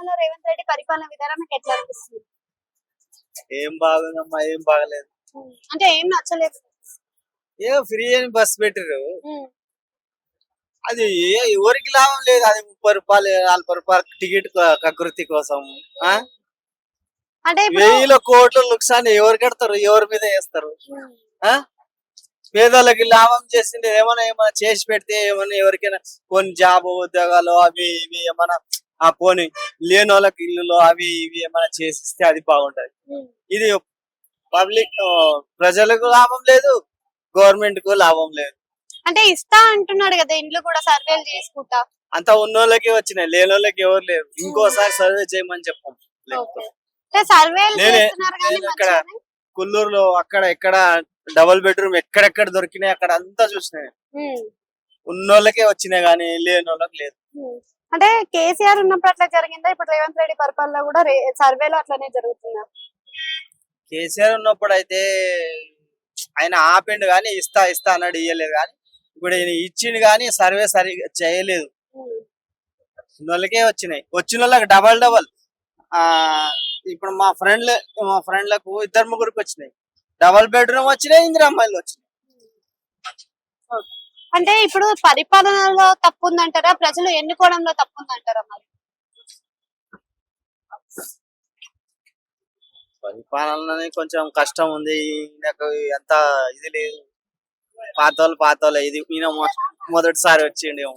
తెలంగాణలో రేవంత్ రెడ్డి పరిపాలన విధానం మీకు ఎట్లా అనిపిస్తుంది? ఏం బాగుందమ్మా, ఏం బాగలేదు. అంటే ఏం నచ్చలేదు. ఏదో ఫ్రీ అని బస్ పెట్టారు. అది ఎవరికి లాభం లేదు. అది 30 రూపాయలు 40 రూపాయలు టికెట్ కకృతి కోసం. అంటే ఇప్పుడు వేల కోట్ల నుక్సాన్ ఎవరు కడతారు, ఎవరి మీద వేస్తారు? పేదోళ్ళకి లాభం చేసింది ఏమైనా చేసి పెడితే ఏమైనా ఎవరికైనా కొన్ని జాబ్ ఉద్యోగాలు అవి ఇవి ఏమైనా పోనీ లేని వాళ్ళకి ఇల్లులో అవి ఇవి ఏమైనా చేసిస్తే అది బాగుంటది. ఇది పబ్లిక్ ప్రజలకు లాభం లేదు, గవర్నమెంట్ కు లాభం లేదు. అంటే ఇస్తా అంటున్నాడు కదా ఇండ్లు కూడా సర్వేలు చేసుకుంటా. అంత ఉన్నోళ్ళకి వచ్చినాయి, లేని వాళ్ళకి ఎవరు లేరు. ఇంకోసారి సర్వే చేయమని చెప్పాం. సర్వేలు చేస్తున్నారు కానీ ఇక్కడ కుల్లూరులో అక్కడ ఎక్కడ డబుల్ బెడ్రూమ్ ఎక్కడెక్కడ దొరికినాయి అక్కడ అంతా చూసినాయి. ఉన్నోళ్ళకే వచ్చినాయి కానీ లేని వాళ్ళకి లేదు. అంటే కేసీఆర్ ఉన్నప్పుడు అట్లా జరిగిందా? ఇప్పుడు రేవంత్ రెడ్డి పరిపాలన కూడా సర్వేలో అట్లనే జరుగుతుందా? కేసీఆర్ ఉన్నప్పుడు అయితే ఆయన ఆపిండు కానీ ఇస్తా ఇస్తా అన్నాడు, ఇయ్యలేదు. కానీ ఇప్పుడు ఈయన ఇచ్చిండు కానీ సర్వే సరిగా చేయలేదు. వాళ్ళకే వచ్చినాయి, వచ్చిన వాళ్ళకి డబల్ డబల్. ఇప్పుడు మా ఫ్రెండ్లకు 2-3 వచ్చినాయి, డబల్ బెడ్రూమ్ వచ్చినాయి, ఇందిరమ్మాయిలు వచ్చినాయి. అంటే ఇప్పుడు పరిపాలనలో తప్పు ఉందంటారా, ప్రజలు ఎన్నుకోవడంలో తప్పు ఉందంటారా? మరి పరిపాలన కొంచెం కష్టం ఉంది, నాకు ఎంత ఇది లేదు. పాతోళ్ళు ఇది ఈయన మొదటిసారి వచ్చిండేమో.